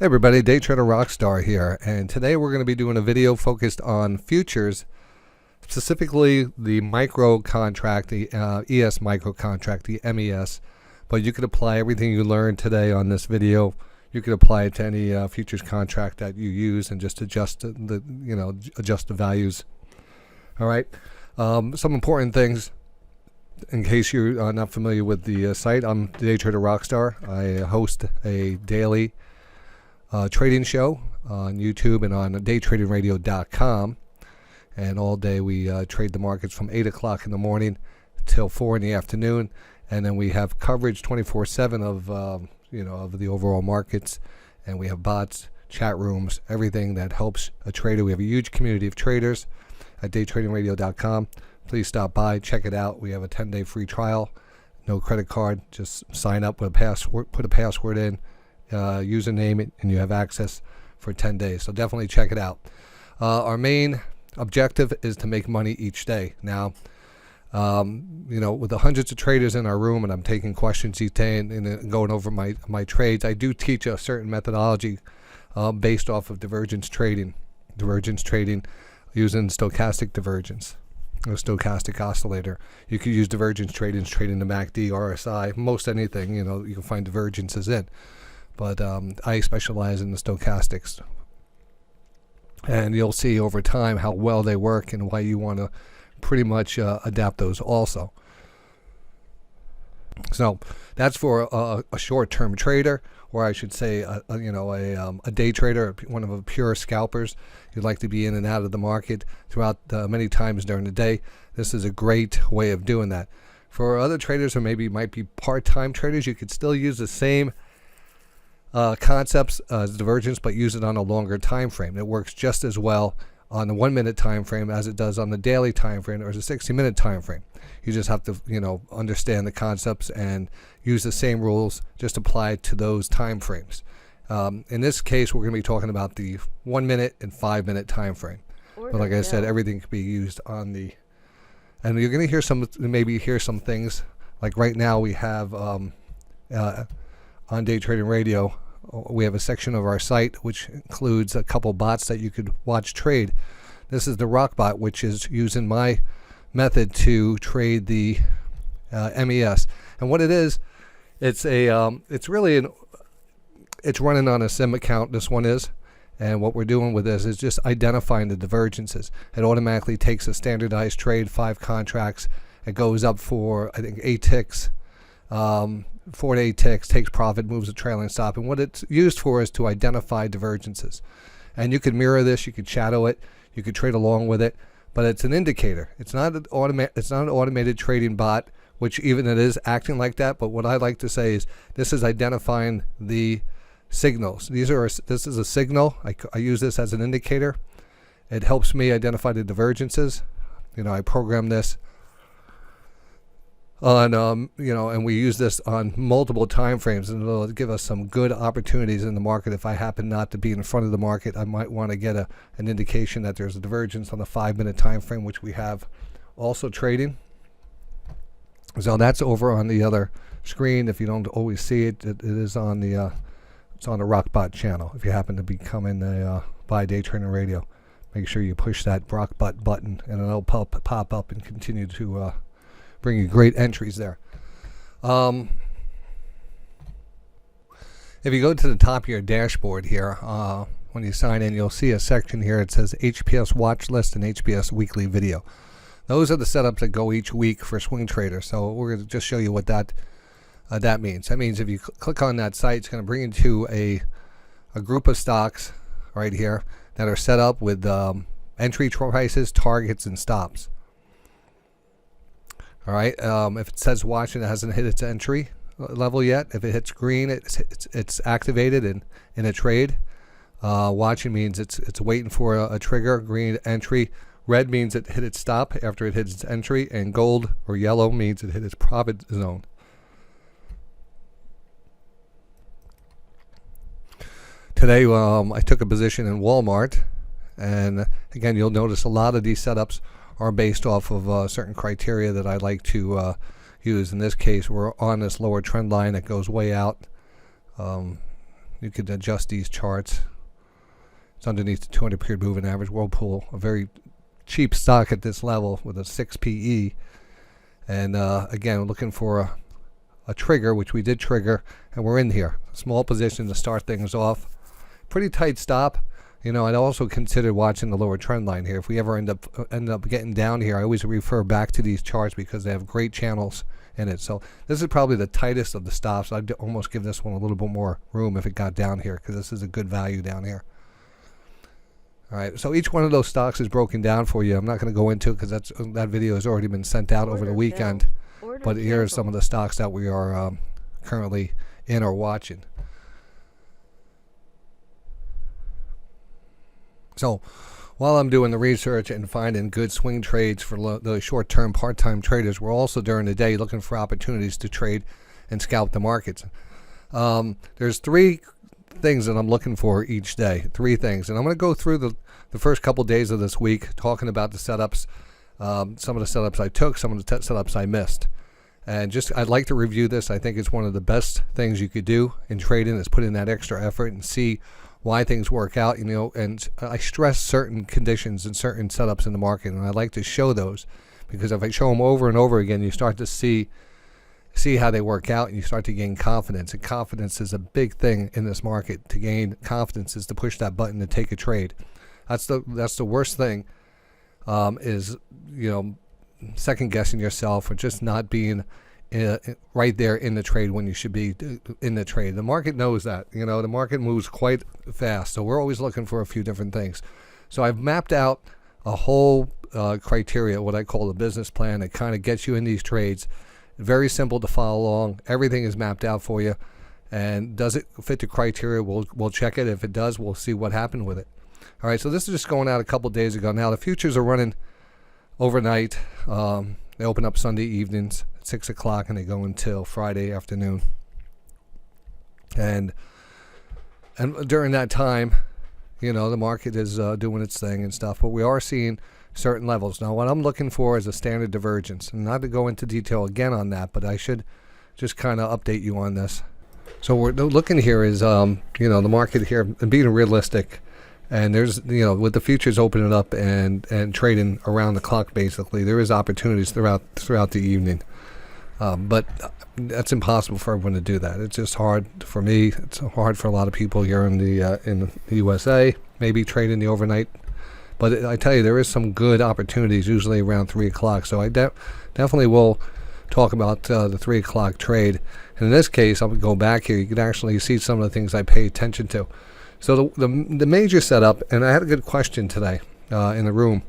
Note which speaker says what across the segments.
Speaker 1: Hey everybody, DayTraderRockStar here, and today we're going to be doing a video focused on futures, specifically the micro contract, the ES micro contract, the MES. But you could apply everything you learned today on this video. You could apply it to any futures contract that you use and just adjust the values. All right, some important things in case you're not familiar with the site. I'm DayTraderRockStar. I host a daily trading show on YouTube and on DayTraderRadio.com, and all day we trade the markets from 8 o'clock in the morning till 4 in the afternoon, and then we have coverage 24/7 of of the overall markets, and we have bots, chat rooms, everything that helps a trader. We have a huge community of traders at DayTraderRadio.com. Please stop by, check it out. We have a 10-day free trial, no credit card, just sign up with a password, put a password in, username it, and you have access for 10 days. So definitely check it out. Our main objective is to make money each day. Now, with the hundreds of traders in our room, and I'm taking questions each day and going over my trades, I do teach a certain methodology based off of divergence trading using stochastic divergence, a stochastic oscillator. You could use divergence trading the MACD, RSI, most anything you can find divergences in. But I specialize in the stochastics, and you'll see over time how well they work and why you want to pretty much adapt those also. So that's for a short-term trader, or I should say a day trader, one of the pure scalpers. You'd like to be in and out of the market throughout many times during the day. This is a great way of doing that. For other traders who maybe might be part-time traders, you could still use the same concepts as divergence, but use it on a longer time frame. It works just as well on the 1 minute time frame as it does on the daily time frame or the 60-minute time frame. You just have to understand the concepts and use the same rules, just apply it to those time frames. In this case, we're going to be talking about the 1 minute and 5 minute time frame. But like I said, everything can be used on the, and you're going to hear some things like right now we have on Day Trading Radio, we have a section of our site which includes a couple bots that you could watch trade. This is the Rock bot, which is using my method to trade the MES. And what it is, it's running on a sim account. This one is, and what we're doing with this is just identifying the divergences. It automatically takes a standardized trade, 5 contracts. It goes up for I think 8 ticks. 4 to 8 ticks, takes profit, moves a trailing stop, and what it's used for is to identify divergences. And you could mirror this, you could shadow it, you could trade along with it, but it's an indicator. It's not an automated trading bot, which even it is acting like that. But what I like to say is this is identifying the signals. This is a signal. I use this as an indicator. It helps me identify the divergences. I program this on and we use this on multiple time frames, and it'll give us some good opportunities in the market. If I happen not to be in front of the market, I might want to get an indication that there's a divergence on the 5 minute time frame, which we have also trading. So that's over on the other screen. If you don't always see it, it is on the it's on the Rockbot channel. If you happen to be coming by Day Trading Radio, make sure you push that Rockbot button, and it'll pop up and continue to bring you great entries there. If you go to the top of your dashboard here, when you sign in, you'll see a section here. It says HPS watch list and HPS weekly video. Those are the setups that go each week for swing traders. So we're going to just show you what that means. That means if you click on that site, it's going to bring you to a group of stocks right here that are set up with entry prices, targets, and stops. All right. If it says watch and it hasn't hit its entry level yet, if it hits green, it's activated in a trade. Watching means it's waiting for a trigger. Green, entry. Red means it hit its stop after it hits its entry, and gold or yellow means it hit its profit zone. Today, I took a position in Walmart, and again, you'll notice a lot of these setups are based off of certain criteria that I like to use. In this case, we're on this lower trend line that goes way out. You could adjust these charts. It's underneath the 200 period moving average. Whirlpool, a very cheap stock at this level with a 6 PE. And again, we're looking for a trigger, which we did trigger, and we're in here. Small position to start things off. Pretty tight stop. You know, I'd also consider watching the lower trend line here. If we ever end up getting down here, I always refer back to these charts because they have great channels in it. So this is probably the tightest of the stops. I'd almost give this one a little bit more room if it got down here, because this is a good value down here. All right, so each one of those stocks is broken down for you. I'm not going to go into it because that video has already been sent out over the weekend. But here are some of the stocks that we are currently in or watching. So while I'm doing the research and finding good swing trades for the short-term part-time traders, we're also during the day looking for opportunities to trade and scalp the markets. There's three things that I'm looking for each day. Three things. And I'm going to go through the first couple days of this week talking about the setups, some of the setups I took, some of the setups I missed. And I'd like to review this. I think it's one of the best things you could do in trading is put in that extra effort and see why things work out, you know. And I stress certain conditions and certain setups in the market, and I like to show those because if I show them over and over again, you start to see how they work out, and you start to gain confidence. And confidence is a big thing in this market. To gain confidence is to push that button to take a trade. That's the worst thing, is, you know, second guessing yourself or just not being right there in the trade when you should be in the trade. The market knows that. You know, the market moves quite fast, so we're always looking for a few different things. So I've mapped out a whole criteria, what I call the business plan, that kind of gets you in these trades. Very simple to follow along. Everything is mapped out for you, and does it fit the criteria? We'll check it. If it does, we'll see what happened with it. All right, so this is just going out a couple days ago. Now the futures are running overnight. They open up Sunday evenings at 6 o'clock and they go until Friday afternoon. And during that time, you know, the market is doing its thing and stuff, but we are seeing certain levels. Now what I'm looking for is a standard divergence, and not to go into detail again on that, but I should just kind of update you on this. So we're looking here is, you know, the market here, and being realistic, and there's, you know, with the futures opening up and trading around the clock, basically, there is opportunities throughout the evening. But that's impossible for everyone to do that. It's just hard for me. It's hard for a lot of people here in the USA, maybe trading the overnight. But I tell you, there is some good opportunities usually around 3 o'clock. So I definitely will talk about the 3 o'clock trade. And in this case, I'm going to go back here. You can actually see some of the things I pay attention to. So the major setup, and I had a good question today in the room,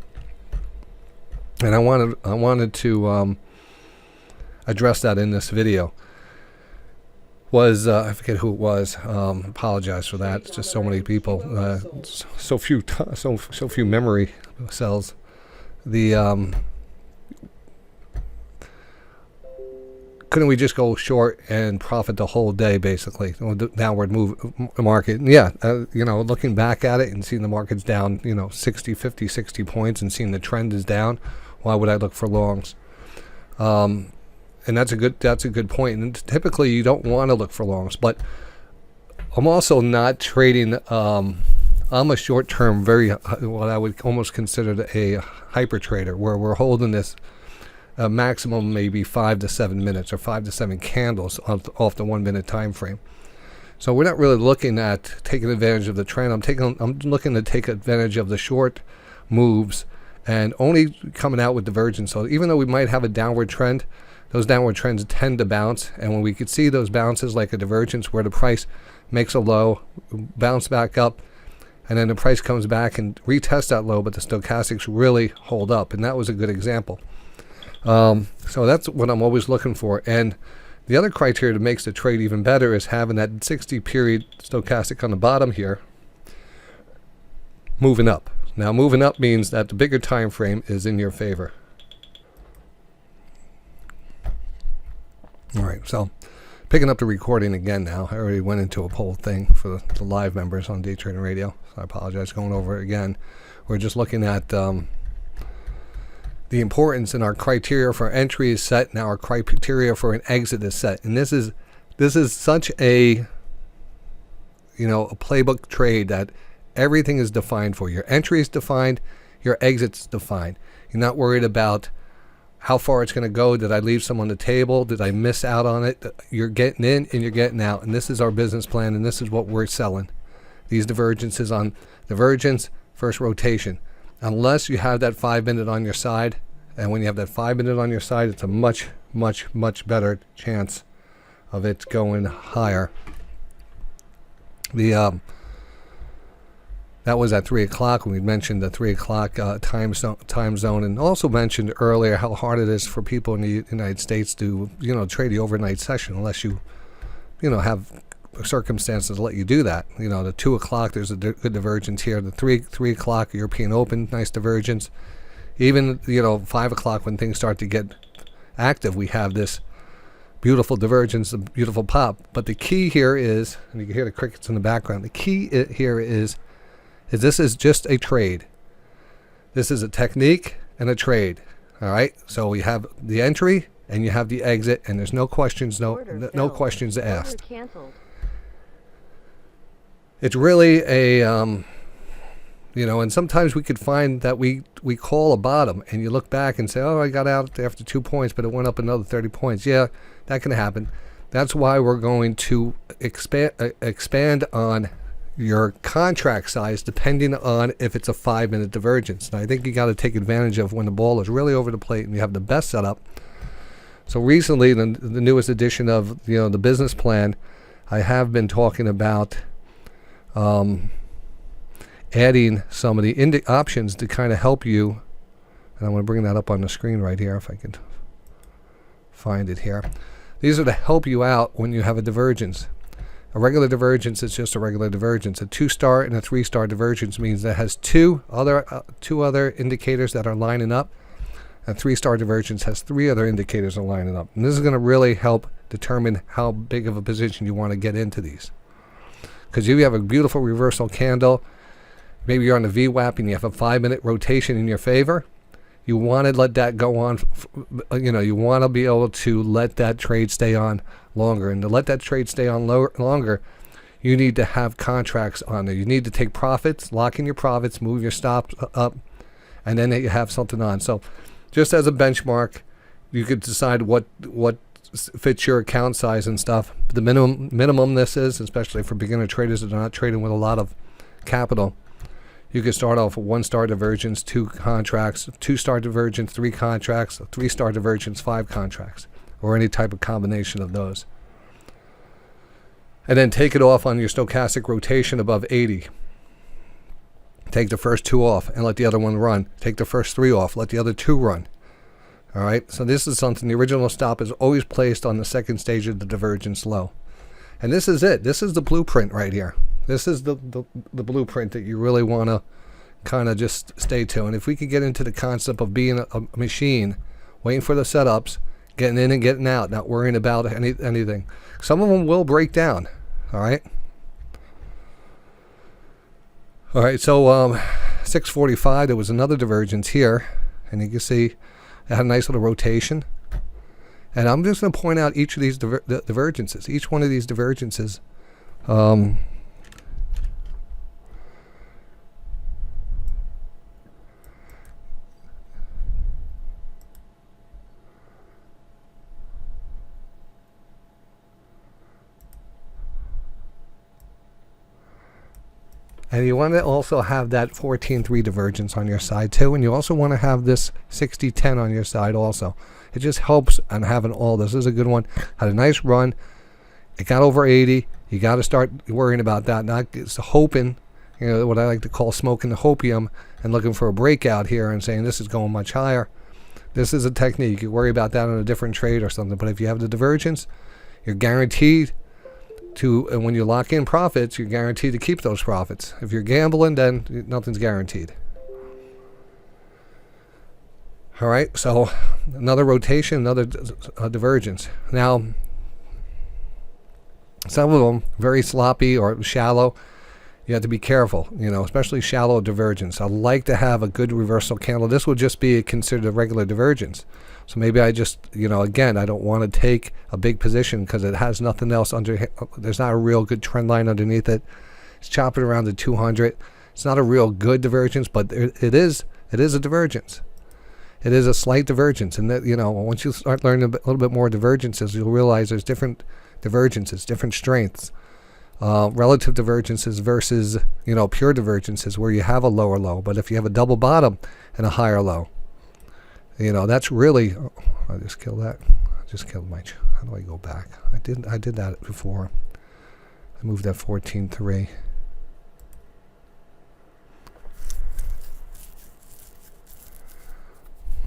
Speaker 1: and I wanted to address that in this video. Was I forget who it was? Apologize for that. It's just so many people, so few memory cells. Couldn't we just go short and profit the whole day, basically? The downward move market. Yeah, you know, looking back at it and seeing the market's down, you know, 60, 50, 60 points and seeing the trend is down, why would I look for longs? And that's a good point. And typically you don't want to look for longs, but I'm also not trading. I'm a short-term, what I would almost consider a hyper trader, where we're holding this maximum maybe 5 to 7 minutes or 5 to 7 candles off the 1 minute time frame. So we're not really looking at taking advantage of the trend. I'm looking to take advantage of the short moves and only coming out with divergence. So even though we might have a downward trend, those downward trends tend to bounce. And when we could see those bounces like a divergence where the price makes a low, bounce back up, and then the price comes back and retests that low, but the stochastics really hold up. And that was a good example. So that's what I'm always looking for. And the other criteria that makes the trade even better is having that 60 period stochastic on the bottom here moving up. Now moving up means that the bigger time frame is in your favor. All right, so picking up the recording again now. I already went into a whole thing for the live members on Day Trading Radio, so I apologize going over it again. We're just looking at the importance, and our criteria for entry is set. Now our criteria for an exit is set, and this is such a, a playbook trade that everything is defined for. Your entry is defined, your exit's defined. You're not worried about how far it's going to go. Did I leave some on the table? Did I miss out on it? You're getting in and you're getting out. And this is our business plan, and this is what we're selling. These divergences on divergence, first rotation. Unless you have that 5 minute on your side, and when you have that 5 minute on your side, it's a much, much, much better chance of it going higher. That was at 3 o'clock when we mentioned the 3 o'clock time zone, and also mentioned earlier how hard it is for people in the United States to trade the overnight session unless you have circumstances to let you do that. The 2 o'clock, there's a good divergence here. The 3 o'clock European Open, nice divergence. Even 5 o'clock when things start to get active, we have this beautiful divergence, a beautiful pop. But the key here is, and you can hear the crickets in the background, the key here is this is just a trade. This is a technique and a trade. All right. So we have the entry and you have the exit, and there's no questions, no questions asked. It's really a and sometimes we could find that we call a bottom, and you look back and say, oh, I got out after 2 points, but it went up another 30 points. Yeah, that can happen. That's why we're going to expand on your contract size depending on if it's a 5 minute divergence. And I think you got to take advantage of when the ball is really over the plate and you have the best setup. So recently, the newest edition of the business plan, I have been talking about adding some of the options to kind of help you. And I'm going to bring that up on the screen right here if I can find it here. These are to help you out when you have a divergence. A regular divergence is just a regular divergence. A 2-star and a 3-star divergence means that it has two other indicators that are lining up. A 3-star divergence has 3 other indicators that are lining up. And this is going to really help determine how big of a position you want to get into these. Because if you have a beautiful reversal candle, maybe you're on the VWAP and you have a 5 minute rotation in your favor, you want to let that go on. You want to be able to let that trade stay on longer. And to let that trade stay on longer, you need to have contracts on there. You need to take profits, lock in your profits, move your stops up, and then you have something on. So just as a benchmark, you could decide what fits your account size and stuff. The minimum this is, especially for beginner traders that are not trading with a lot of capital, you can start off with 1-star divergence, 2 contracts, 2-star divergence, 3 contracts, 3-star divergence, 5 contracts, or any type of combination of those. And then take it off on your stochastic rotation above 80. Take the first 2 off and let the other one run. Take the first 3 off, let the other 2 run. All right, so this is something, the original stop is always placed on the second stage of the divergence low. And this is it. This is the blueprint right here. This is the blueprint that you really want to kind of just stay to. And if we could get into the concept of being a machine, waiting for the setups, getting in and getting out, not worrying about anything. Some of them will break down. All right. All right. So 6:45, there was another divergence here, and you can see it had a nice little rotation. And I'm just going to point out each of these divergences. Each one of these divergences. And you want to also have that 14-3 divergence on your side too. And you also want to have this 60-10 on your side also. It just helps on having all this. This is a good one. Had a nice run. It got over 80. You got to start worrying about that. Not just hoping, what I like to call smoking the hopium and looking for a breakout here and saying this is going much higher. This is a technique. You worry about that on a different trade or something. But if you have the divergence, you're guaranteed to, and when you lock in profits, you're guaranteed to keep those profits. If you're gambling, then nothing's guaranteed. All right, so another rotation, another divergence. Now, some of them very sloppy or shallow. You have to be careful, especially shallow divergence. I like to have a good reversal candle. This would just be considered a regular divergence. So maybe I just, again, I don't want to take a big position because it has nothing else under. There's not a real good trend line underneath it. It's chopping around the 200. It's not a real good divergence, but it is a divergence. It is a slight divergence, and that, you know, once you start learning a little bit more divergences, you'll realize there's different divergences, different strengths, relative divergences versus, you know, pure divergences where you have a lower low. But if you have a double bottom and a higher low, you know, that's really. Oh, I just killed that. I just killed my. How do I go back? I did that before. I moved that 14.3.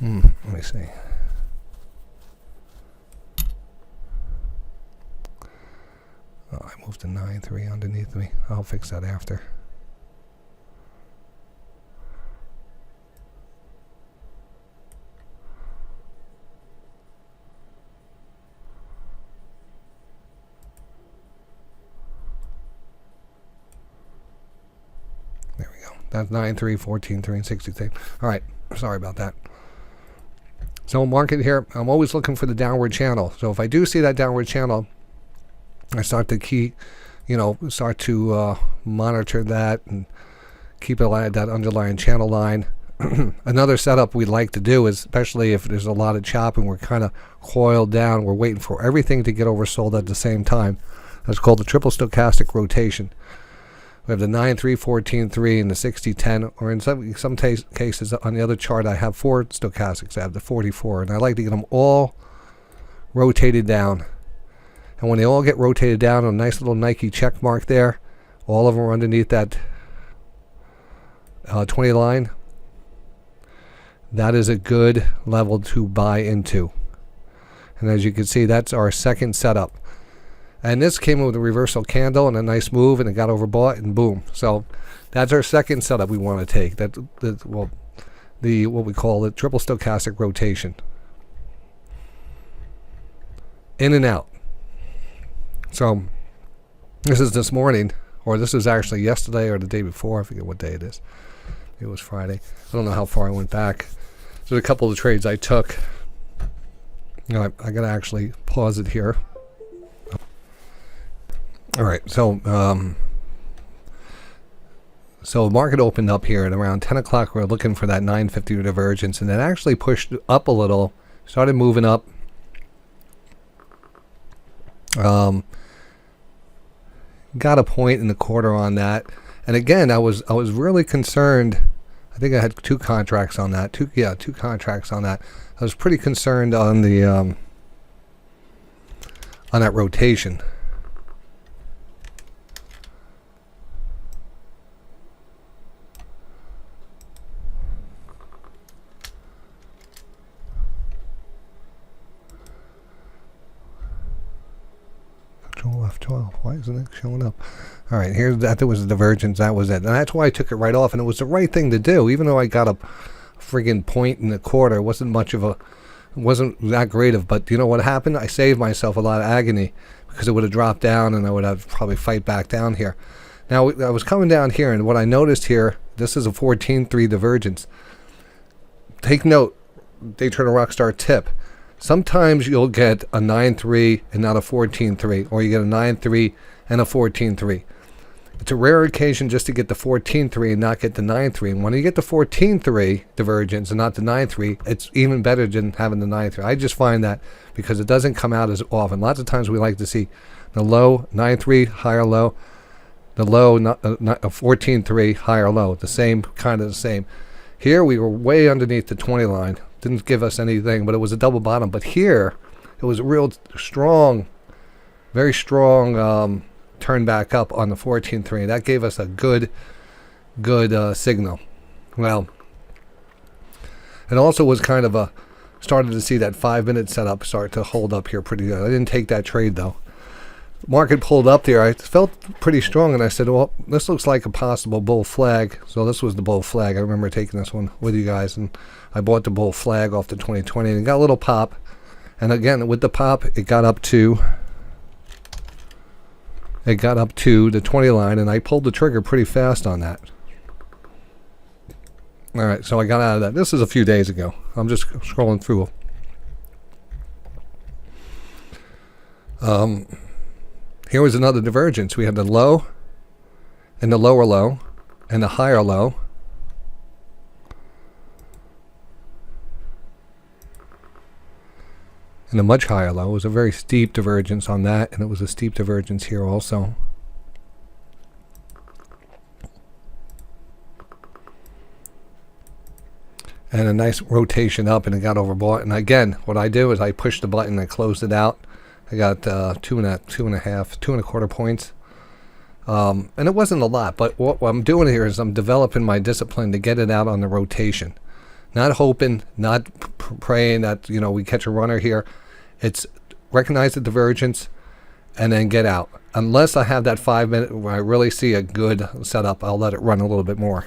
Speaker 1: Let me see. Oh, I moved the 9.3 underneath me. I'll fix that after. There we go. That's 9.3, 14.3, and 63. All right. Sorry about that. So market here, I'm always looking for the downward channel. So if I do see that downward channel, I start to monitor that and keep it at that underlying channel line. Another setup we like to do is, especially if there's a lot of chopping, we're kind of coiled down, we're waiting for everything to get oversold at the same time. That's called the triple stochastic rotation. We have the 9.3, 14.3, and the 60.10, or in some cases on the other chart I have 4 stochastics. I have the 44, and I like to get them all rotated down. And when they all get rotated down, a nice little Nike check mark there, all of them are underneath that 20 line. That is a good level to buy into. And as you can see, that's our second setup. And this came with a reversal candle and a nice move, and it got overbought, and boom. So that's our second setup we want to take. What we call the triple stochastic rotation. In and out. So this is this morning, or this is actually yesterday or the day before. I forget what day it is. It was Friday. I don't know how far I went back. There's a couple of trades I took. All right, I gotta actually pause it here. All right, so the market opened up here at around 10 o'clock. We're looking for that 950 divergence, and it actually pushed up a little, started moving up. Got a point in the quarter on that, and again, I was really concerned. I think I had 2 contracts on that. 2 contracts on that. I was pretty concerned on the on that rotation. F12. Why isn't it showing up? All right, here's that. There was a divergence. That was it, and that's why I took it right off. And it was the right thing to do, even though I got a friggin' point in the quarter. It wasn't that great of. But you know what happened? I saved myself a lot of agony because it would have dropped down, and I would have probably fight back down here. Now I was coming down here, and what I noticed here, this is a 14.3 divergence. Take note, DayTraderRockStar tip. Sometimes you'll get a 9.3 and not a 14.3, or you get a 9.3 and a 14.3. It's a rare occasion just to get the 14.3 and not get the 9.3. And when you get the 14.3 divergence and not the 9.3, it's even better than having the 9.3. I just find that because it doesn't come out as often. Lots of times we like to see the low 9.3, higher low, the low 14.3, higher low, the same. Here we were way underneath the 20 line. Didn't give us anything, but it was a double bottom. But here, it was a real strong, very strong turn back up on the 14.3. That gave us a good signal. Well, it also was kind of started to see that 5-minute setup start to hold up here pretty good. I didn't take that trade though. Market pulled up there. I felt pretty strong, and I said, well, this looks like a possible bull flag. So this was the bull flag. I remember taking this one with you guys, and I bought the bull flag off the 2020, and it got a little pop. And again, with the pop, it got up to the 20 line, and I pulled the trigger pretty fast on that. All right, so I got out of that. This is a few days ago. I'm just scrolling through. Here was another divergence. We had the low, and the lower low and the higher low. And a much higher low. It was a very steep divergence on that, and it was a steep divergence here also. And a nice rotation up, and it got overbought. And again, what I do is I push the button and closed it out. I got 2.25 points. And it wasn't a lot, but what I'm doing here is I'm developing my discipline to get it out on the rotation. Not hoping, not praying that, you know, we catch a runner here. It's recognize the divergence and then get out. Unless I have that 5 minute where I really see a good setup, I'll let it run a little bit more.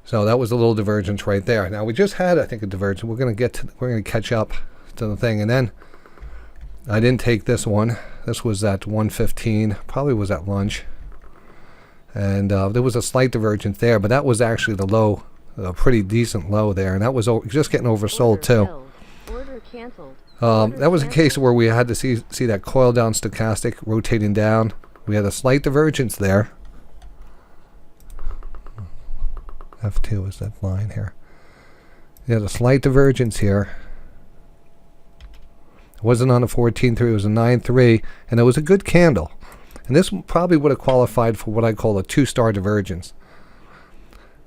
Speaker 1: So that was a little divergence right there. Now we just had, I think, a divergence. We're going to catch up to the thing, and then I didn't take this one. This was at 1:15. Probably was at lunch, and there was a slight divergence there, but that was actually the low, a pretty decent low there, and that was just getting oversold too.
Speaker 2: Order canceled.
Speaker 1: That was a case where we had to see that coil down stochastic rotating down. We had a slight divergence there. F2 is that line here. You had a slight divergence here. It wasn't on a 14.3, it was a 9.3, and it was a good candle. And this probably would have qualified for what I call a 2-star divergence.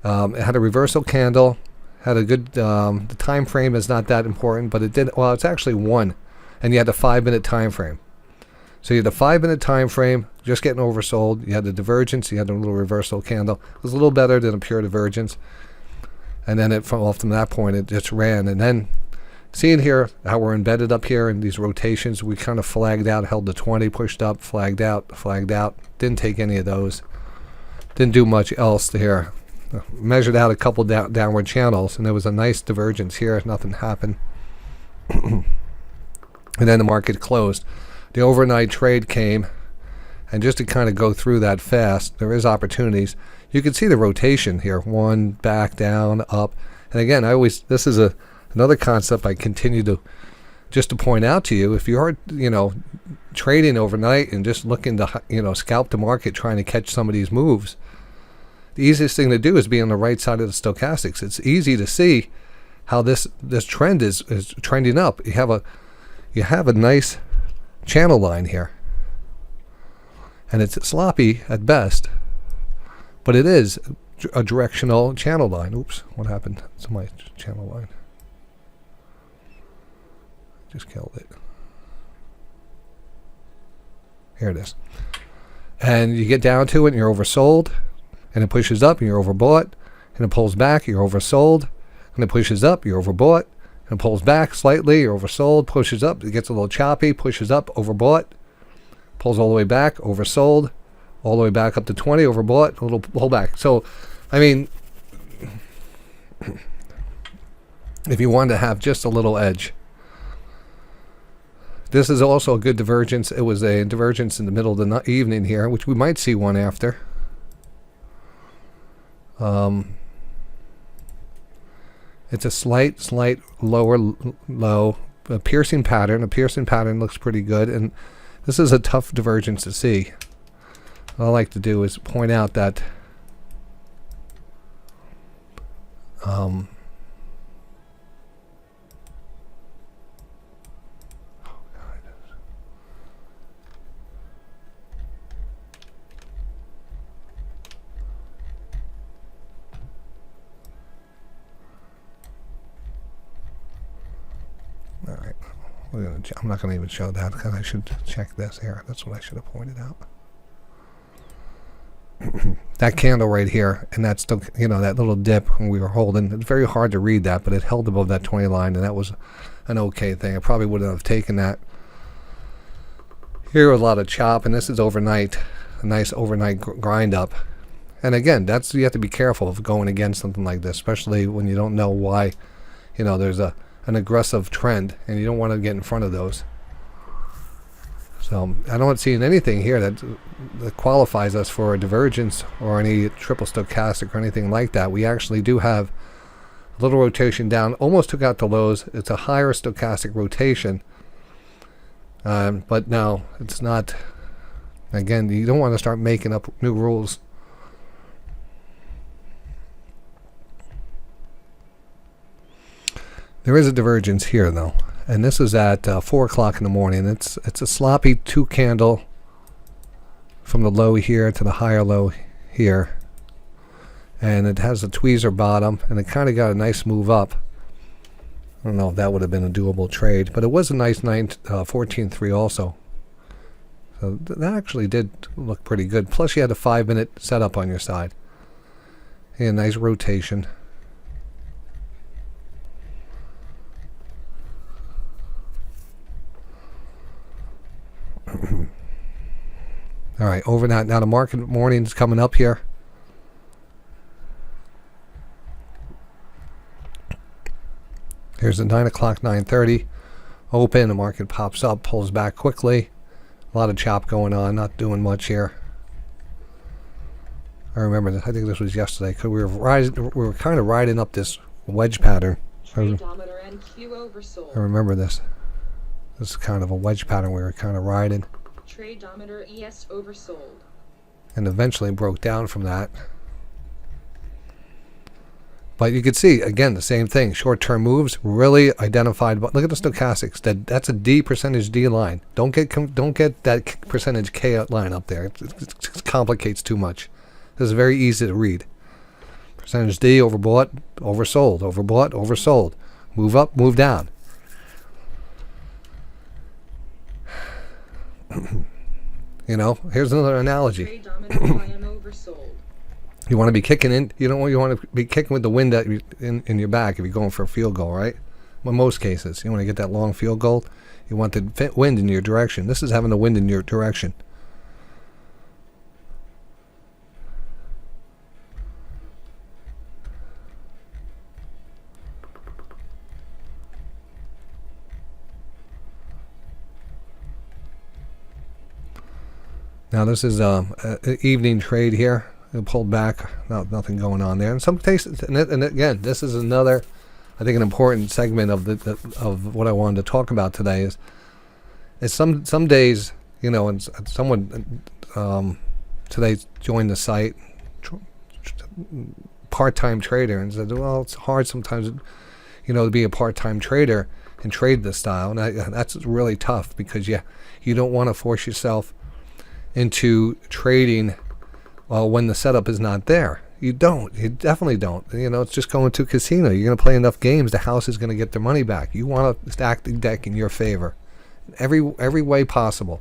Speaker 1: It had a reversal candle, had a good, the time frame is not that important, but it did, well, it's actually 1, and you had a 5-minute time frame. So you had a 5-minute time frame, just getting oversold. You had the divergence, you had a little reversal candle. It was a little better than a pure divergence. And then off from that point, it just ran. And then seeing here how we're embedded up here in these rotations, we kind of flagged out, held the 20, pushed up, flagged out. Didn't take any of those. Didn't do much else here. Measured out a couple downward channels, and there was a nice divergence here. Nothing happened. And then the market closed. The overnight trade came, and just to kind of go through that fast, there is opportunities. You can see the rotation here, 1 back, down, up. And again, this is another concept I continue to just to point out to you. If you are, you know, trading overnight and just looking to, you know, scalp the market, trying to catch some of these moves, the easiest thing to do is be on the right side of the stochastics. It's easy to see how this trend is trending up. You have a nice channel line here, and it's sloppy at best, but it is a directional channel line. Oops, what happened to my channel line? Just killed it. Here it is. And you get down to it and you're oversold, and it pushes up and you're overbought, and it pulls back, you're oversold, and it pushes up, you're overbought, and pulls back slightly, you're oversold, pushes up, it gets a little choppy, pushes up, overbought, pulls all the way back, oversold, all the way back up to 20, overbought, a little pullback. So, I mean, if you wanted to have just a little edge, this is also a good divergence. It was a divergence in the middle of the evening here, which we might see one after. It's a slight lower low, a piercing pattern. A piercing pattern looks pretty good, and this is a tough divergence to see. What I like to do is point out that all right, I'm not going to even show that because I should check this here. That's what I should have pointed out. That candle right here, and that's still, you know, that little dip when we were holding. It's very hard to read that, but it held above that 20 line, and that was an okay thing. I probably wouldn't have taken that. Here was a lot of chop, and this is overnight, a nice overnight grind up. And again, that's, you have to be careful of going against something like this, especially when you don't know why, you know, there's an aggressive trend, and you don't want to get in front of those. So I don't see anything here that qualifies us for a divergence or any triple stochastic or anything like that. We actually do have a little rotation down, almost took out the lows. It's a higher stochastic rotation, but no, it's not Again, you don't want to start making up new rules. There is a divergence here, though, and this is at 4 o'clock in the morning. It's a sloppy 2 candle from the low here to the higher low here, and it has a tweezer bottom, and it kind of got a nice move up. I don't know if that would have been a doable trade, but it was a nice 14.3 also. So that actually did look pretty good. Plus, you had a 5-minute setup on your side. And a nice rotation. All right, overnight. Now the market morning's coming up here. Here's the 9 o'clock, 9:30. Open, the market pops up, pulls back quickly. A lot of chop going on, not doing much here. I remember this. I think this was yesterday because we were kind of riding up this wedge pattern. I remember this. This is kind of a wedge pattern we were kind of riding.
Speaker 2: Tradeometer ES oversold.
Speaker 1: And eventually broke down from that. But you can see, again, the same thing. Short-term moves really identified. But look at the stochastics. That's a D percentage D line. Don't get that percentage K line up there. It complicates too much. This is very easy to read. Percentage D, overbought, oversold. Overbought, oversold. Move up, move down. You know, here's another analogy. You want to be kicking in. You want to be kicking with the wind in your back if you're going for a field goal, right? Well, most cases, you want to get that long field goal. You want the wind in your direction. This is having the wind in your direction. Now this is an evening trade here. It pulled back, nothing going on there. In some cases, and again, this is another, I think, an important segment of of what I wanted to talk about today is some days, you know, and someone today joined the site, part-time trader, and said, well, it's hard sometimes, you know, to be a part-time trader and trade this style, and that's really tough because you don't want to force yourself into trading when the setup is not there. You definitely don't. You know, it's just going to a casino. You're going to play enough games, the house is going to get their money back. You want to stack the deck in your favor every way possible.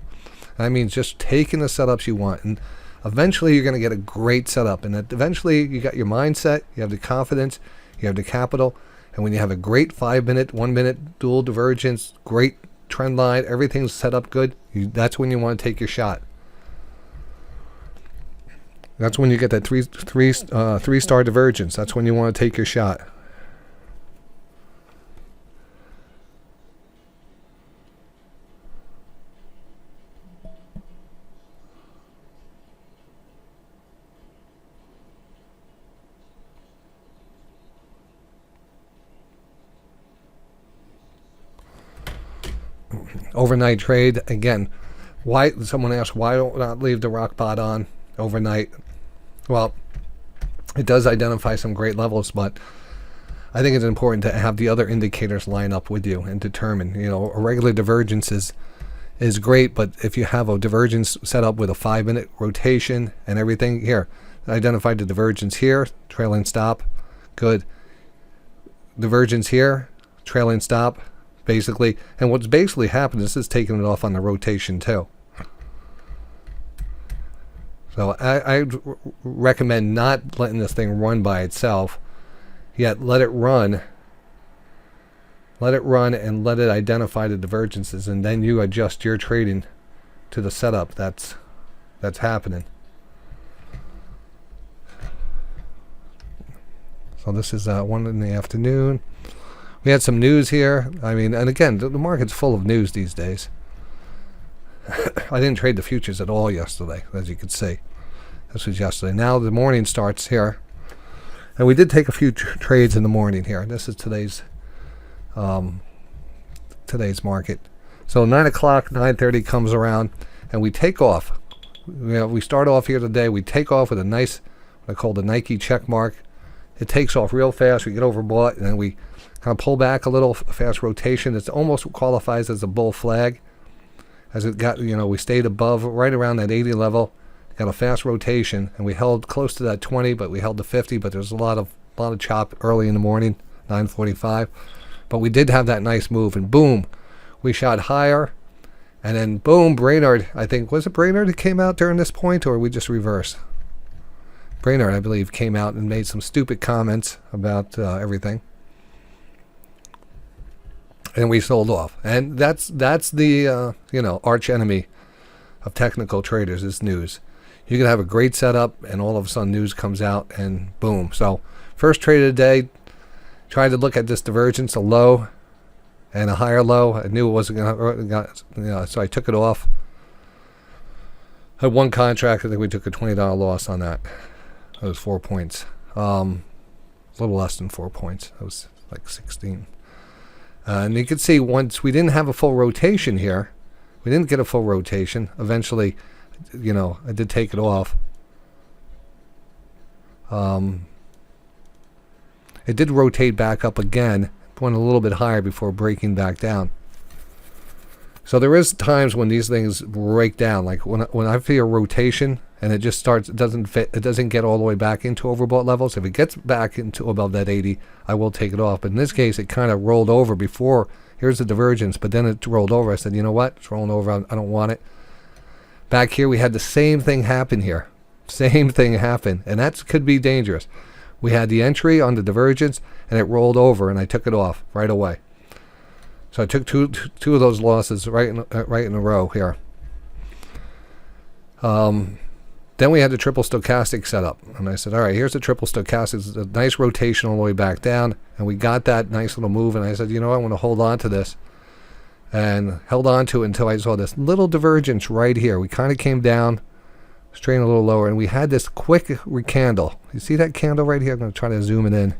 Speaker 1: That means just taking the setups you want, and eventually you're going to get a great setup, and eventually you got your mindset, you have the confidence, you have the capital, and when you have a great 5-minute, 1-minute dual divergence, great trend line, everything's set up good, that's when you want to take your shot. That's when you get that three-star divergence. That's when you want to take your shot. Overnight trade again. Why? Someone asked, why don't not leave the rock bot on overnight? Well, it does identify some great levels, but I think it's important to have the other indicators line up with you and determine, you know, a regular divergence is great, but if you have a divergence set up with a 5-minute rotation and everything, here, identify the divergence here, trailing stop, good. Divergence here, trailing stop, basically. And what's basically happened is taking it off on the rotation too. So I recommend not letting this thing run by itself, yet let it run and let it identify the divergences, and then you adjust your trading to the setup that's happening. So this is 1 in the afternoon. We had some news here. I mean, and again, the market's full of news these days. I didn't trade the futures at all yesterday, as you could see. This was yesterday. Now the morning starts here, and we did take a few trades in the morning here. This is today's market. So 9 o'clock, 9:30 comes around, and we take off. we start off here today. We take off with a nice, what I call the Nike check mark. It takes off real fast. We get overbought, and then we kind of pull back a little, fast rotation. It almost qualifies as a bull flag. As it got, we stayed above, right around that 80 level. Got a fast rotation, and we held close to that 20, but we held the 50. But there's a lot of chop early in the morning, 9:45. But we did have that nice move, and boom, we shot higher. And then boom, Brainerd, I think, was it Brainerd that came out during this point, or we just reversed? Brainerd, I believe, came out and made some stupid comments about everything. And we sold off. And that's the, arch enemy of technical traders is news. You can have a great setup, and all of a sudden news comes out, and boom. So first trade of the day, tried to look at this divergence, a low and a higher low. I knew it wasn't going to, so I took it off. Had one contract, I think we took a $20 loss on that. It was 4 points. A little less than 4 points. It was like 16. And you can see once we didn't have a full rotation here, we didn't get a full rotation. Eventually, I did take it off. It did rotate back up again, went a little bit higher before breaking back down. So there is times when these things break down, like when I feel rotation and it just starts, it doesn't get all the way back into overbought levels. If it gets back into above that 80, I will take it off. But in this case, it kind of rolled over before. Here's the divergence, but then it rolled over. I said, you know what? It's rolling over. I don't want it. Back here, we had the same thing happen here. Same thing happen, and that could be dangerous. We had the entry on the divergence, and it rolled over, and I took it off right away. So I took two of those losses right in a row here. Then we had the triple stochastic set up, and I said, all right, here's the triple stochastic. It's a nice rotation all the way back down, and we got that nice little move, and I said, I want to hold on to this, and held on to it until I saw this little divergence right here. We kind of came down, straight a little lower, and we had this quick candle. You see that candle right here? I'm going to try to zoom it in.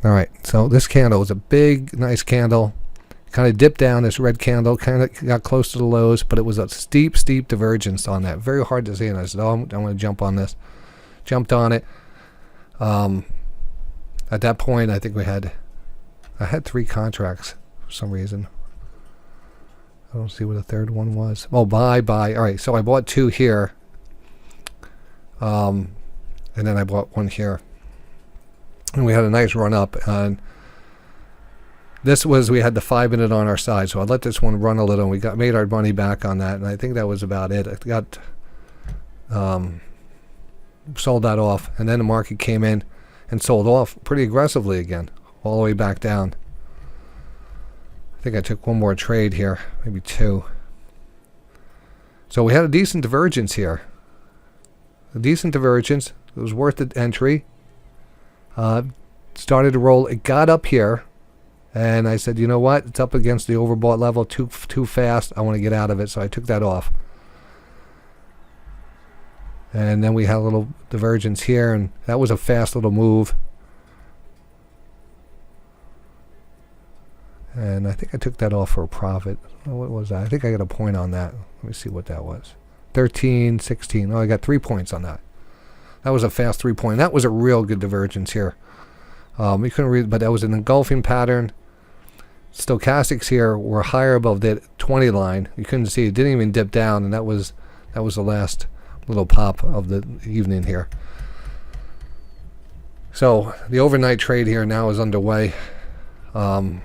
Speaker 1: All right, so this candle was a big, nice candle. Kind of dipped down, this red candle, kind of got close to the lows, but it was a steep divergence on that. Very hard to see, and I said, I'm going to jump on this. Jumped on it. At that point, I think I had 3 contracts for some reason. I don't see what the third one was. Oh, buy. All right, so I bought 2 here. And then I bought 1 here. And we had a nice run up, and we had the 5-minute on our side, so I let this one run a little, and we made our money back on that, and I think that was about it. I got sold that off, and then the market came in and sold off pretty aggressively again, all the way back down. I think I took 1 more trade here, maybe 2. So we had a decent divergence here. A decent divergence. It was worth the entry. Started to roll. It got up here, and I said, you know what? It's up against the overbought level too fast. I want to get out of it, so I took that off. And then we had a little divergence here, and that was a fast little move. And I think I took that off for a profit. What was that? I think I got a point on that. Let me see what that was. 13, 16. Oh, I got 3 points on that. That was a fast 3-point. That was a real good divergence here. We couldn't read, but that was an engulfing pattern. Stochastics here were higher above the 20 line. You couldn't see it. Didn't even dip down, and that was the last little pop of the evening here. So the overnight trade here now is underway. And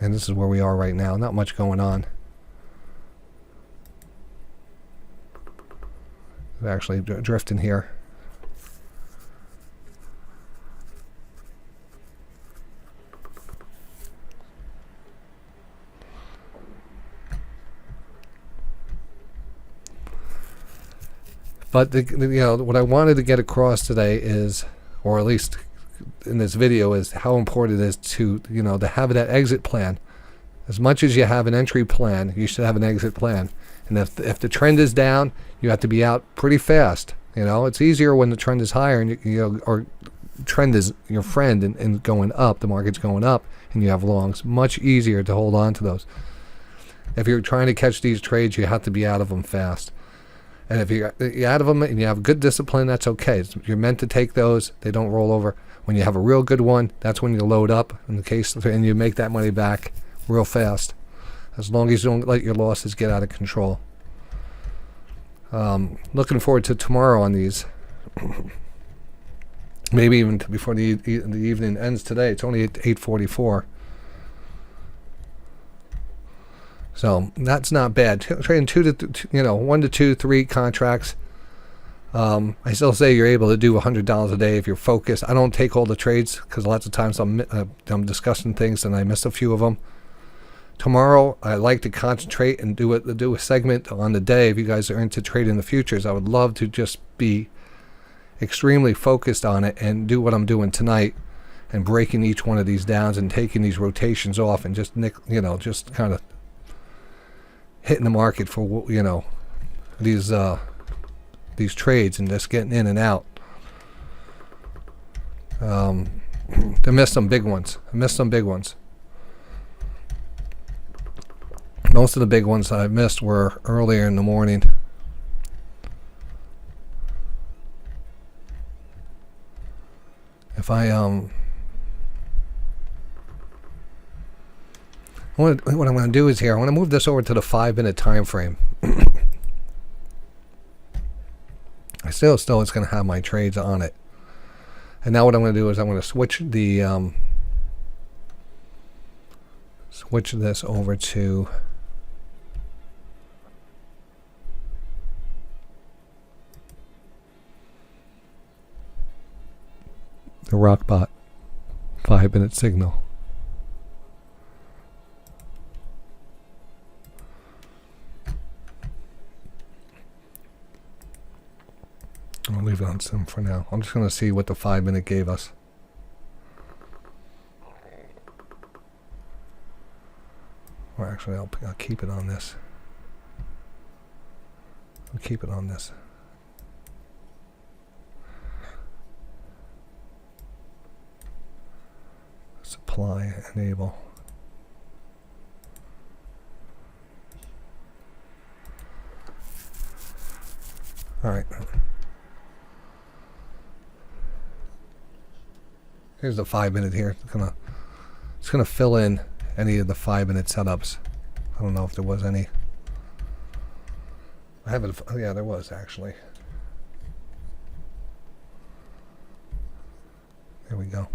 Speaker 1: this is where we are right now. Not much going on. Actually drifting here. But what I wanted to get across today is, or at least in this video, is how important it is to to have that exit plan. As much as you have an entry plan, you should have an exit plan. And if the trend is down, you have to be out pretty fast. You know, it's easier when the trend is higher and you know, or trend is your friend and going up, the market's going up, and you have longs. Much easier to hold on to those. If you're trying to catch these trades, you have to be out of them fast. And if you're out of them and you have good discipline, that's okay. You're meant to take those. They don't roll over. When you have a real good one, that's when you load up in the case, and you make that money back real fast. As long as you don't let your losses get out of control. Looking forward to tomorrow on these. Maybe even before the evening ends today. It's only 8:44. So that's not bad. Trading 1 to 2, 3 contracts. I still say you're able to do $100 a day if you're focused. I don't take all the trades because lots of times I'm discussing things and I miss a few of them. Tomorrow I like to concentrate and do a segment on the day. If you guys are into trading the futures, I would love to just be extremely focused on it and do what I'm doing tonight and breaking each one of these downs and taking these rotations off and just just kind of hitting the market for these trades and just getting in and out. I missed some big ones. Most of the big ones that I missed were earlier in the morning. If I what I'm going to do is here, I want to move this over to the 5-minute time frame. I still it's going to have my trades on it. And now what I'm going to do is I'm going to switch the switch this over to the Rockbot 5-minute signal. I'll leave it on some for now. I'm just going to see what the 5-minute gave us. Or actually, I'll keep it on this. I'll keep it on this. Supply enable. All right. Here's the 5-minute here. It's gonna fill in any of the 5-minute setups. I don't know if there was any. I have it. Oh yeah, there was actually. There we go.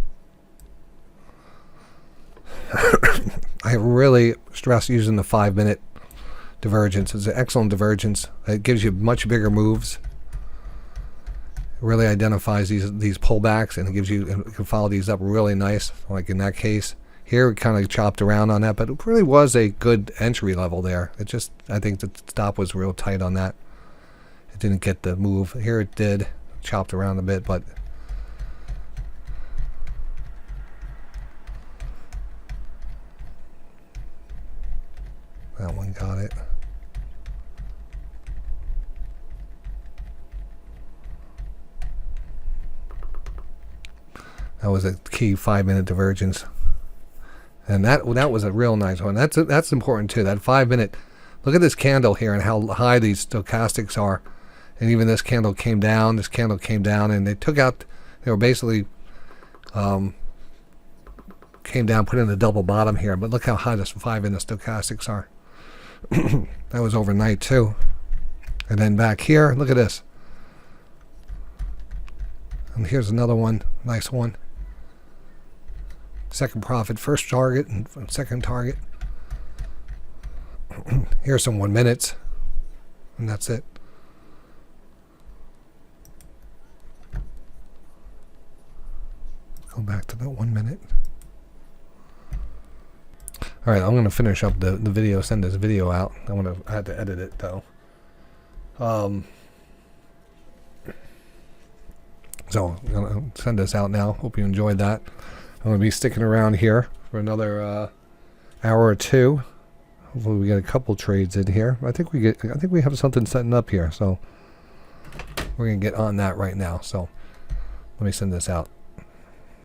Speaker 1: I really stress using the 5-minute divergence. It's an excellent divergence. It gives you much bigger moves. It really identifies these pullbacks, and it gives you can follow these up really nice. Like in that case, here it kind of chopped around on that, but it really was a good entry level there. It just, I think the stop was real tight on that. It didn't get the move. Here it did, chopped around a bit, but that one got it. That was a key 5-minute divergence, and that was a real nice one. That's important too. That 5-minute. Look at this candle here and how high these stochastics are, and even this candle came down. This candle came down, and they took out. They were basically came down, put in a double bottom here. But look how high this 5-minute stochastics are. That was overnight too. And then back here, look at this. And here's another one, nice one. Second profit, first target, and second target. Here's some 1 minutes, and that's it. Go back to that 1 minute. All right, I'm going to finish up the video, send this video out. I had to edit it though. So I'm going to send this out now. Hope you enjoyed that. I'm going to be sticking around here for another hour or two. Hopefully we get a couple trades in here. I think we have something setting up here, so we're gonna get on that right now. So let me send this out.